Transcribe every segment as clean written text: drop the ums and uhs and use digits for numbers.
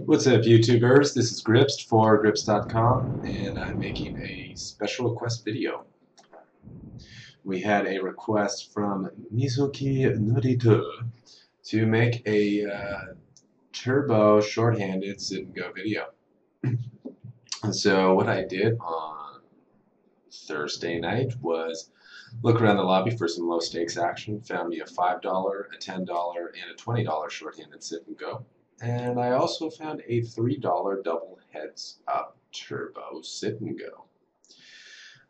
What's up, YouTubers? This is Gripst for Gripst.com, and I'm making a special request video. We had a request from Mizuki Norito to make a turbo shorthanded sit-and-go video. And so what I did on Thursday night was look around the lobby for some low stakes action, found me a $5, a $10, and a $20 shorthanded sit-and-go. And I also found a $3 double heads up turbo sit and go.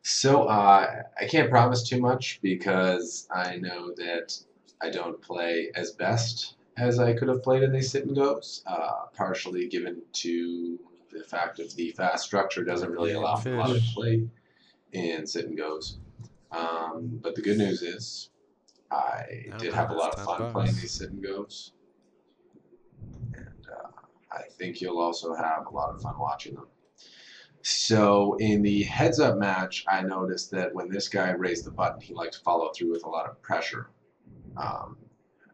So I can't promise too much because I know that I don't play as best as I could have played in these sit and goes, partially given to the fact of the fast structure doesn't really allow for a lot of play in sit and goes. But the good news is I did have a lot of fun playing these sit and goes. I think you'll also have a lot of fun watching them. So in the heads-up match, I noticed that when this guy raised the button, he liked to follow through with a lot of pressure. I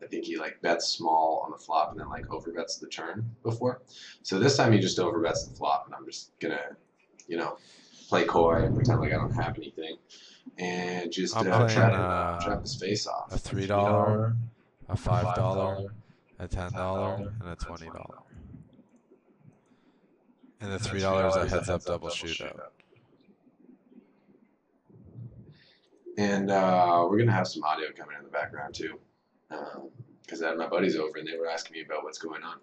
think he bets small on the flop and then overbets the turn before. So this time he just overbets the flop, and I'm just gonna, play coy and pretend like I don't have anything, and just trap his face off. A $3, a $5, a $10, and a $20. And the $3 is a heads-up double shootout. And we're going to have some audio coming in the background too, because I had my buddies over and they were asking me about what's going on.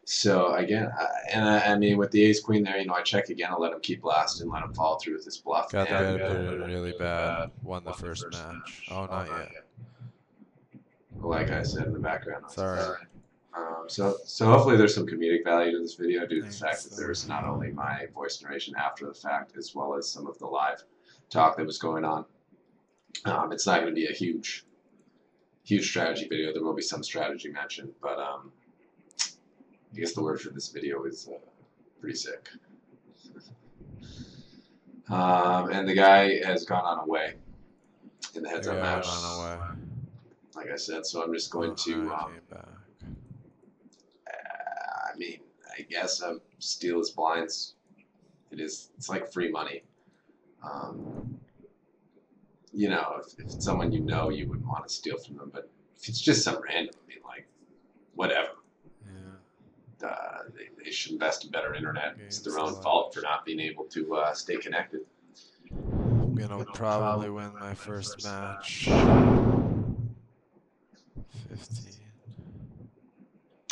So again, I mean, with the ace-queen there, I check again. I'll let him keep blasting, let him follow through with his bluff. Got the guy to put it really bad. Won the first match. Oh, not yet. Like I said in the background. Sorry. So hopefully there's some comedic value to this video due to the fact that there's not only my voice narration after the fact as well as some of the live talk that was going on. It's not going to be a huge strategy video. There will be some strategy mentioned, but I guess the word for this video is pretty sick. And the guy has gone on away in the heads-up match. Like I said, so I'm just going to I mean, I guess steal his blinds. It's like free money. If it's someone you know, you wouldn't want to steal from them. But if it's just some random, I mean, whatever. Yeah. They should invest in better internet. It's their own fault for not being able to stay connected. I'm gonna probably win my first match. 15.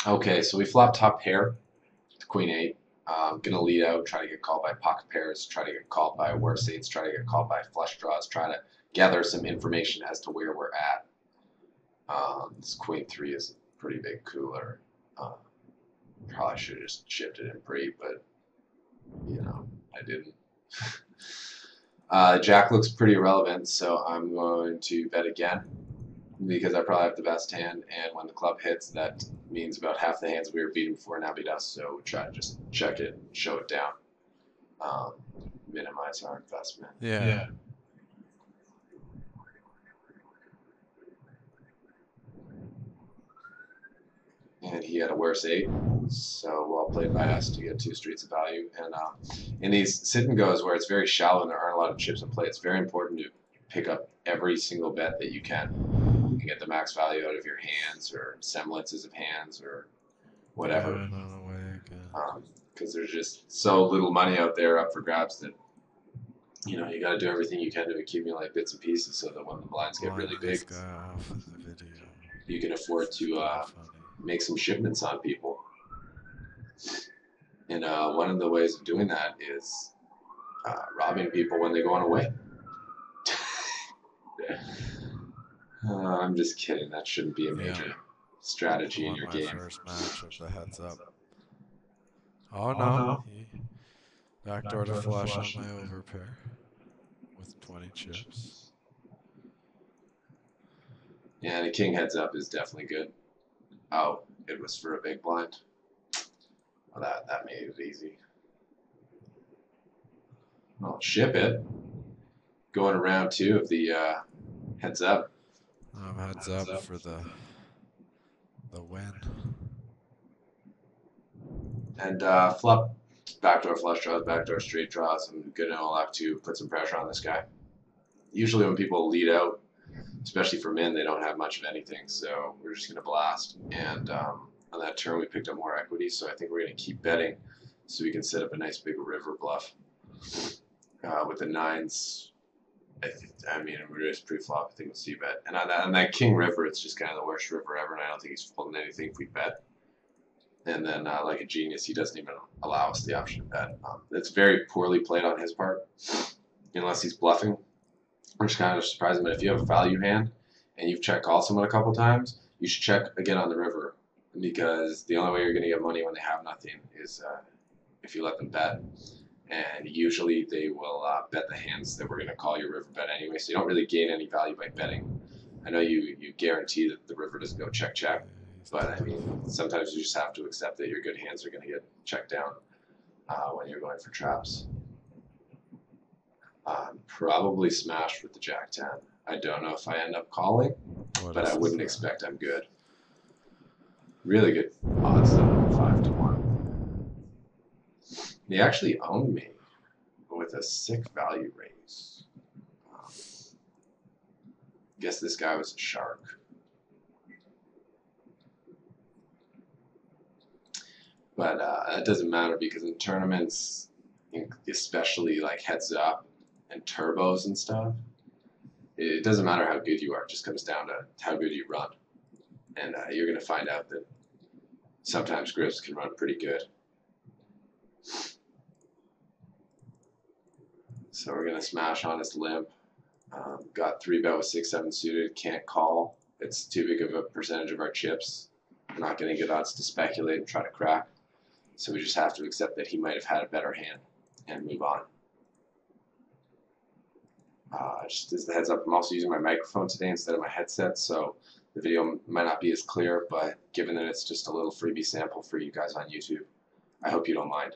Okay, so we flop top pair to queen 8. Gonna lead out, try to get called by pocket pairs, try to get called by worse eights, try to get called by flush draws, try to gather some information as to where we're at. This queen 3 is a pretty big cooler. Probably should have just chipped it in pre, but I didn't. Jack looks pretty irrelevant, so I'm going to bet again because I probably have the best hand, and when the club hits, that means about half the hands we were beating before now beat us, so try to just check it, show it down, minimize our investment. Yeah. And he had a worse 8, so well played by us to get 2 streets of value. And in these sit and goes where it's very shallow and there aren't a lot of chips in play, it's very important to pick up every single bet that you can and get the max value out of your hands or semblances of hands or whatever. Because there's just so little money out there up for grabs that you got to do everything you can to accumulate bits and pieces so that when the blinds get really big, you can afford to make some shipments on people. And one of the ways of doing that is robbing people when they go on away. I'm just kidding. That shouldn't be a major strategy in your game. First match of the heads up. Oh no. Backdoor to flush on my overpair with 20 chips. Yeah, the king heads up is definitely good. Oh, it was for a big blind. Well, that made it easy. Well, ship it. Going to round 2 of the heads up. Heads up for the win. And flop, backdoor flush draws, backdoor straight draws. I'm good enough to put some pressure on this guy. Usually when people lead out, especially for men, they don't have much of anything, so we're just going to blast. And on that turn, we picked up more equity, so I think we're going to keep betting so we can set up a nice big river bluff. With the nines, I mean, we're just pre-flop. I think we'll see bet. And on that king river, it's just kind of the worst river ever, and I don't think he's folding anything if we bet. And then, like a genius, he doesn't even allow us the option to bet. It's very poorly played on his part, unless he's bluffing, which is kind of surprising. But if you have a value hand and you've check called someone a couple times, you should check again on the river, because the only way you're going to get money when they have nothing is if you let them bet. And usually they will bet the hands that we're going to call your river bet anyway, so you don't really gain any value by betting. I know you guarantee that the river doesn't go check, but I mean, sometimes you just have to accept that your good hands are going to get checked down when you're going for traps. Probably smashed with the jack-10. I don't know if I end up calling, but I wouldn't expect I'm good. Really good odds though, 5-1. He actually owned me with a sick value raise. Guess this guy was a shark. But that doesn't matter, because in tournaments, especially like heads up and turbos and stuff, it doesn't matter how good you are. It just comes down to how good you run. And you're going to find out that sometimes grips can run pretty good. So we're going to smash on his limp. Got 3-bet with 6-7 suited. Can't call. It's too big of a percentage of our chips. We're not getting good odds to speculate and try to crack. So we just have to accept that he might have had a better hand and move on. Just as the heads up, I'm also using my microphone today instead of my headset, so the video might not be as clear, but given that it's just a little freebie sample for you guys on YouTube, I hope you don't mind.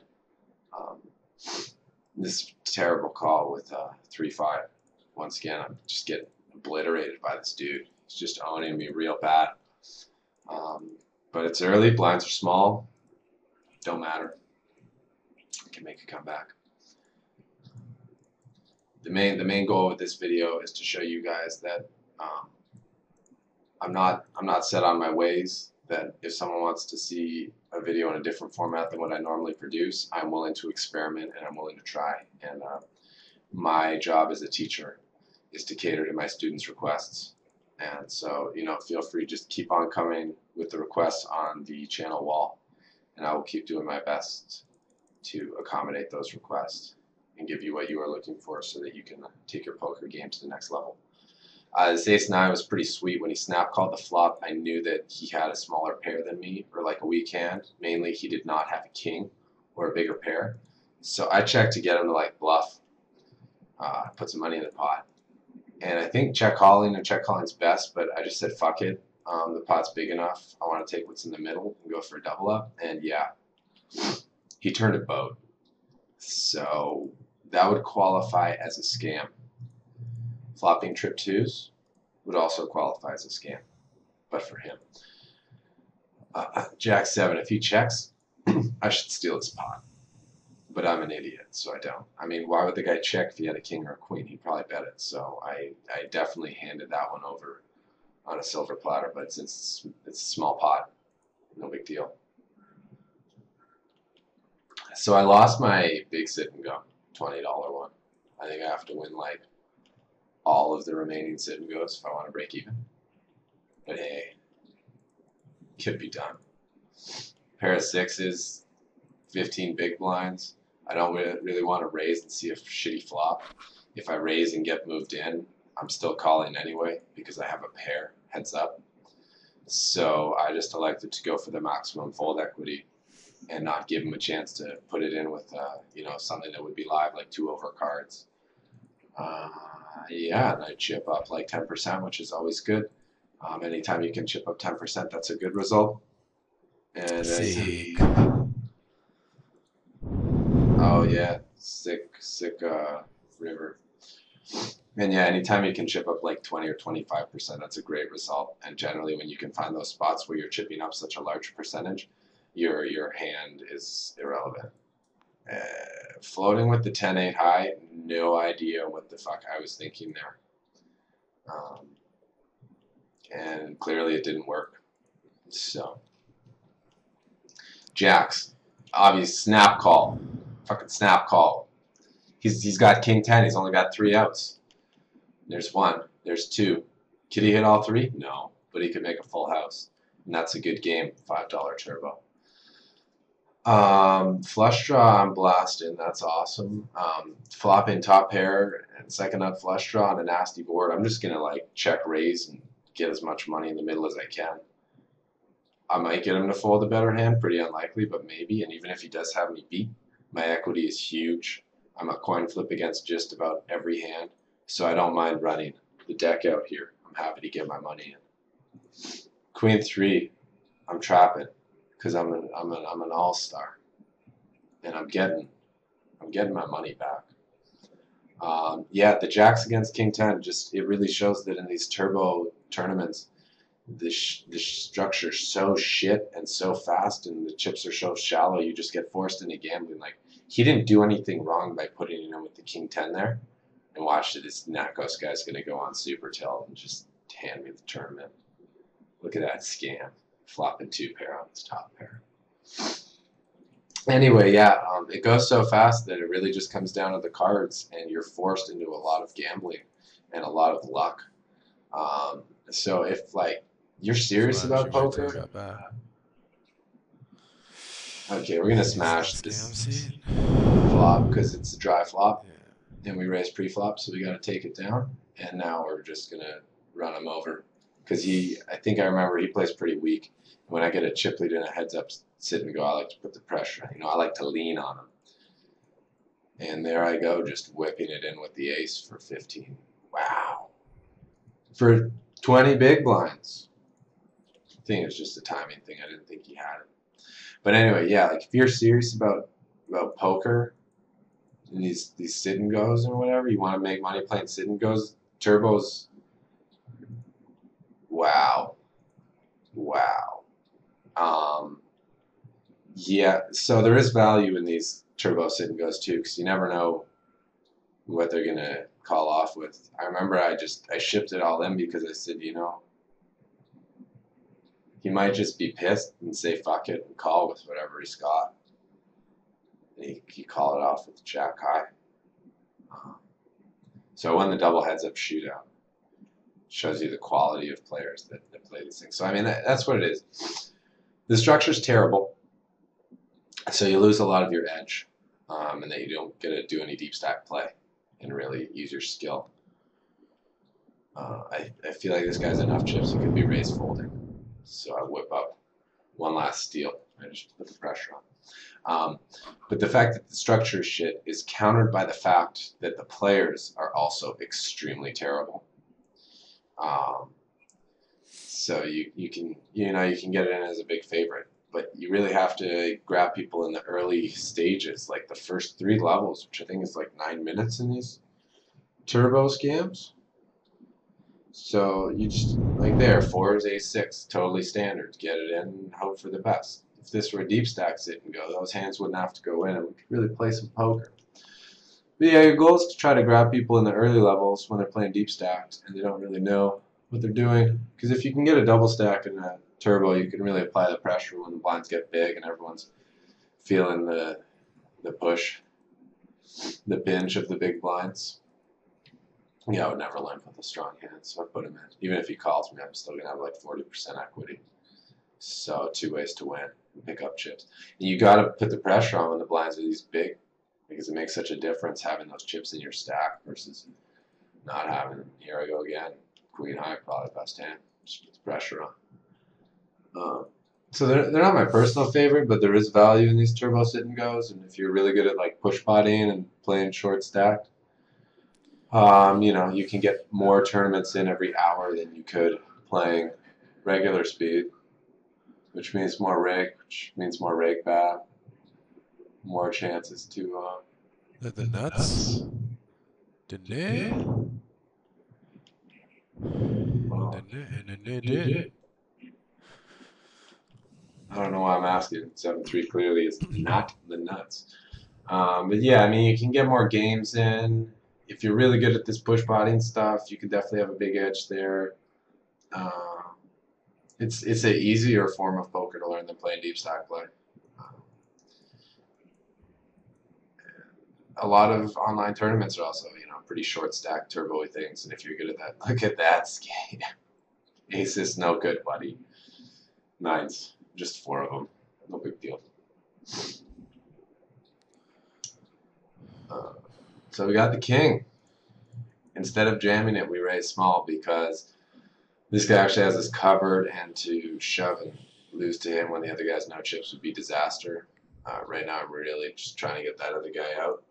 This terrible call with 3-5. Once again, I'm just getting obliterated by this dude. He's just owning me real bad. But it's early, blinds are small. Don't matter. I can make a comeback. The main goal of this video is to show you guys that I'm not set on my ways. That if someone wants to see a video in a different format than what I normally produce, I'm willing to experiment and I'm willing to try. And my job as a teacher is to cater to my students' requests. And so, feel free, just keep on coming with the requests on the channel wall, and I will keep doing my best to accommodate those requests and give you what you are looking for so that you can take your poker game to the next level. This ace-9 was pretty sweet. When he snap called the flop, I knew that he had a smaller pair than me, or like a weak hand. Mainly, he did not have a king or a bigger pair. So I checked to get him to like bluff, put some money in the pot. And I think check calling and check calling's best, but I just said fuck it. The pot's big enough. I want to take what's in the middle and go for a double up. And yeah, he turned a boat. So that would qualify as a scam. Flopping trip twos would also qualify as a scam, but for him. Jack 7, if he checks, I should steal his pot. But I'm an idiot, so I don't. I mean, why would the guy check if he had a king or a queen? He'd probably bet it. So I definitely handed that one over on a silver platter, but since it's a small pot, no big deal. So I lost my big Sit-N-Go, $20 one. I think I have to win like all of the remaining Sit-N-Gos if I want to break even. But hey, could be done. Pair of sixes, 15 big blinds. I don't really want to raise and see a shitty flop. If I raise and get moved in, I'm still calling anyway because I have a pair heads up. So I just elected to go for the maximum fold equity and not give him a chance to put it in with something that would be live, like 2 over cards. Yeah, and I chip up like 10%, which is always good. Anytime you can chip up 10%, that's a good result. And oh yeah, sick river. And yeah, anytime you can chip up like 20 or 25%, that's a great result. And generally, when you can find those spots where you're chipping up such a large percentage, your hand is irrelevant. Floating with the 10-8 high, no idea what the fuck I was thinking there. And clearly it didn't work. So, jacks, obvious snap call, fucking snap call. He's got king 10. He's only got 3 outs. There's 1. There's 2. Could he hit all 3? No, but he could make a full house, and that's a good game. $5 turbo. Flush draw, I'm blasting. That's awesome. Flop in top pair and second up flush draw on a nasty board. I'm just gonna like check raise and get as much money in the middle as I can. I might get him to fold a better hand, pretty unlikely, but maybe. And even if he does have me beat, my equity is huge. I'm a coin flip against just about every hand, so I don't mind running the deck out here. I'm happy to get my money in. Queen 3, I'm trapping because I'm an all-star, and I'm getting my money back. Yeah, the jacks against king 10, just it really shows that in these turbo tournaments, the structure's so shit and so fast, and the chips are so shallow, you just get forced into gambling. Like, he didn't do anything wrong by putting in with the king 10 there, and watch it, this Sit-N-Gos guy's going to go on super tilt and just hand me the tournament. Look at that scam. Flopping 2 pair on his top pair. Anyway, yeah, it goes so fast that it really just comes down to the cards, and you're forced into a lot of gambling and a lot of luck. So if, like, you're serious about poker, okay, we're going to smash this flop because it's a dry flop, and we raised pre-flop, so we got to take it down, and now we're just going to run him over because I think I remember he plays pretty weak. When I get a chip lead and a heads up Sit-N-Go, I like to put the pressure on. I like to lean on him. And there I go, just whipping it in with the ace for 15. Wow. For 20 big blinds. I think it was just a timing thing. I didn't think he had it. But anyway, yeah, like if you're serious about poker and these Sit-N-Gos or whatever, you want to make money playing Sit-N-Gos, turbos, wow. Wow. Yeah, so there is value in these turbo Sit-N-Gos too, because you never know what they're gonna call off with. I remember I shipped it all in because I said, he might just be pissed and say fuck it and call with whatever he's got. And he called it off with the jack high. So I won the double heads up shootout. Shows you the quality of players that play these things. So I mean that's what it is. The structure's terrible. So you lose a lot of your edge, and then you don't get to do any deep stack play and really use your skill. I feel like this guy's enough chips. He could be raised folding. So I whip up one last steal. I just put the pressure on. But the fact that the structure is shit is countered by the fact that the players are also extremely terrible. So you can get it in as a big favorite. But you really have to grab people in the early stages, like the first 3 levels, which I think is like 9 minutes in these turbo scams. So you just, like there, 4s, a6, totally standard. Get it in and hope for the best. If this were a deep stack Sit-N-Go, those hands wouldn't have to go in and we could really play some poker. But yeah, your goal is to try to grab people in the early levels when they're playing deep stacked and they don't really know what they're doing. Because if you can get a double stack in a turbo, you can really apply the pressure when the blinds get big and everyone's feeling the push, the pinch of the big blinds. Yeah, I would never limp with a strong hand, so I put him in. Even if he calls me, I'm still going to have like 40% equity. So 2 ways to win and pick up chips. And you got to put the pressure on when the blinds are these big because it makes such a difference having those chips in your stack versus not having them. Here I go again. Queen high, probably best hand. Just put the pressure on. So they're not my personal favorite, but there is value in these turbo Sit-N-Gos, and if you're really good at like push potting and playing short stacked, you can get more tournaments in every hour than you could playing regular speed, which means more rake, which means more rake back, more chances to. The nuts? Did I don't know why I'm asking. 7-3 clearly is not the nuts. But yeah, I mean, you can get more games in. If you're really good at this push potting stuff, you can definitely have a big edge there. Uh, it's an easier form of poker to learn than playing deep stack play. A lot of online tournaments are also, pretty short stack turbo things, and if you're good at that, look at that skate. Aces, no good, buddy. Nines, just 4 of them, no big deal. So we got the king. Instead of jamming it, we raise small because this guy actually has us covered, and to shove and lose to him when the other guy's no chips would be disaster. Right now, I'm really just trying to get that other guy out.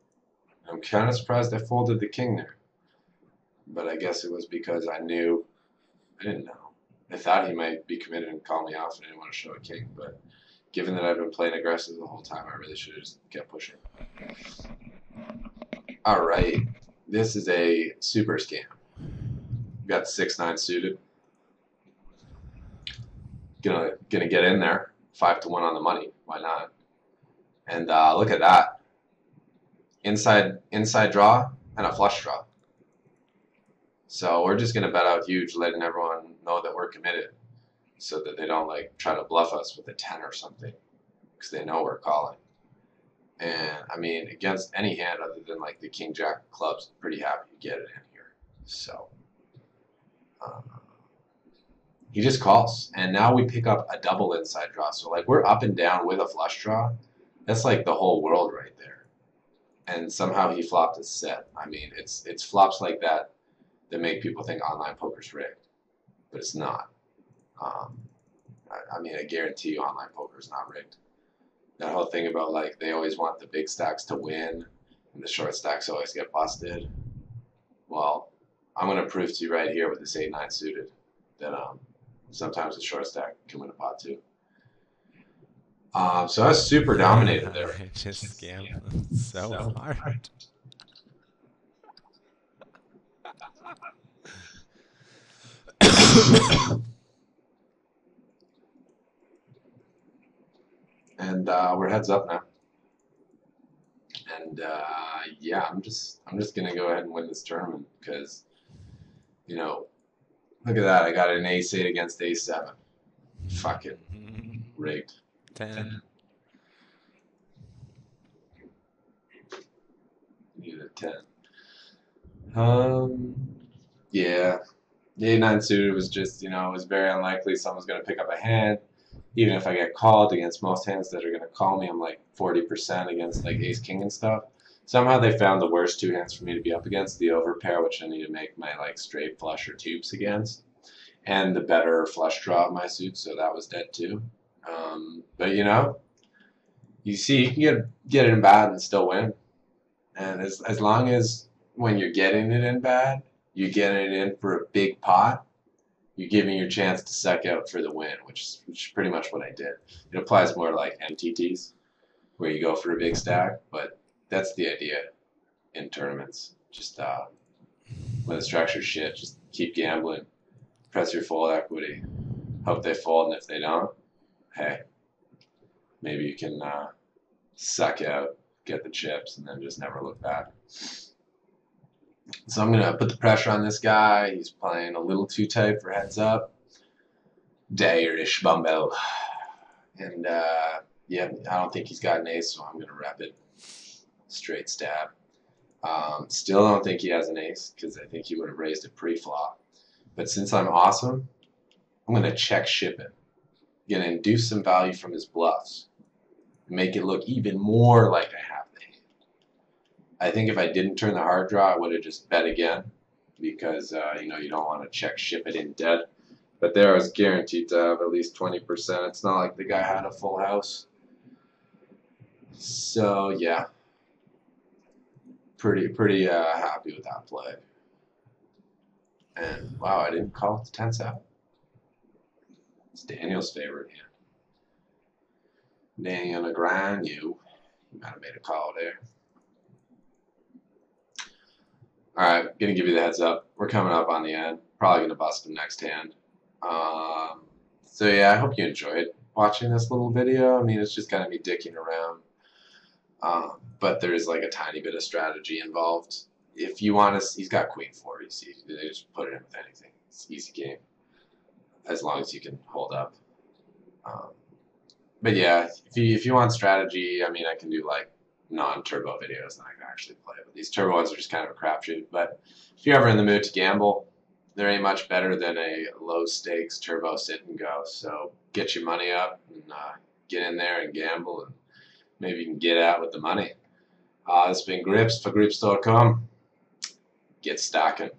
I'm kind of surprised I folded the king there, but I guess it was because I didn't know. I thought he might be committed and call me off, and I didn't want to show a king, but given that I've been playing aggressive the whole time, I really should have just kept pushing. All right, this is a super scam. We've got 6-9 suited. Gonna get in there, 5-1 on the money. Why not? And look at that, inside draw and a flush draw. So we're just gonna bet out huge, letting everyone know that we're committed, so that they don't like try to bluff us with a 10 or something, because they know we're calling. And I mean, against any hand other than like the king jack of clubs, pretty happy to get it in here. So he just calls, and now we pick up a double inside draw. So like we're up and down with a flush draw. That's like the whole world right there. And somehow he flopped his set. I mean, it's flops like that that make people think online poker's rigged, but it's not. I mean, I guarantee you online poker is not rigged. That whole thing about like they always want the big stacks to win and the short stacks always get busted. Well, I'm going to prove to you right here with this 8-9 suited that sometimes the short stack can win a pot too. So I was super dominated there. I just scammed them so hard. And we're heads up now. And yeah, I'm just gonna go ahead and win this tournament because, look at that. I got an ace-8 against ace-7. Fuck it, rigged. 10. Needed a 10. Yeah. The 8-9 suited was just, it was very unlikely someone's gonna pick up a hand. Even if I get called against most hands that are going to call me, I'm like 40% against like ace king and stuff. Somehow they found the worst 2 hands for me to be up against, the overpair, which I need to make my like straight flush or tubes against, and the better flush draw of my suit, so that was dead too. But you see, you can get it in bad and still win. And as long as when you're getting it in bad, you're getting it in for a big pot, you're giving your chance to suck out for the win, which is pretty much what I did. It applies more to like MTTs, where you go for a big stack, but that's the idea in tournaments. Just when the structure's shit, just keep gambling, press your fold equity, hope they fold, and if they don't, hey, maybe you can suck out, get the chips, and then just never look back. So I'm going to put the pressure on this guy. He's playing a little too tight for heads up. Irish Bumbo. And, yeah, I don't think he's got an ace, so I'm going to rep it. Straight stab. Still don't think he has an ace, because I think he would have raised it pre-flop. But since I'm awesome, I'm going to check ship it. I'm going to induce some value from his bluffs. Make it look even more like I have the hand. I think if I didn't turn the hard draw, I would have just bet again, because you don't want to check ship it in dead. But there I was guaranteed to have at least 20%. It's not like the guy had a full house. So yeah, pretty happy with that play. And wow, I didn't call it the 10-7. It's Daniel's favorite hand. Daniel Negreanu, you might have made a call there. Alright, gonna give you the heads up. We're coming up on the end. Probably gonna bust him next hand. So yeah, I hope you enjoyed. watching this little video. I mean, it's just kind of me dicking around. But there is like a tiny bit of strategy involved. If you want to, he's got queen four. You see, they just put it in with anything. It's an easy game as long as you can hold up. But yeah, if you want strategy, I mean, I can do like non-turbo videos and I can actually play. But these turbo ones are just kind of a crapshoot. But if you're ever in the mood to gamble, there ain't much better than a low stakes turbo sit and go. So get your money up and get in there and gamble, and maybe you can get out with the money. This has been Grips for Grips.com. Get stacking.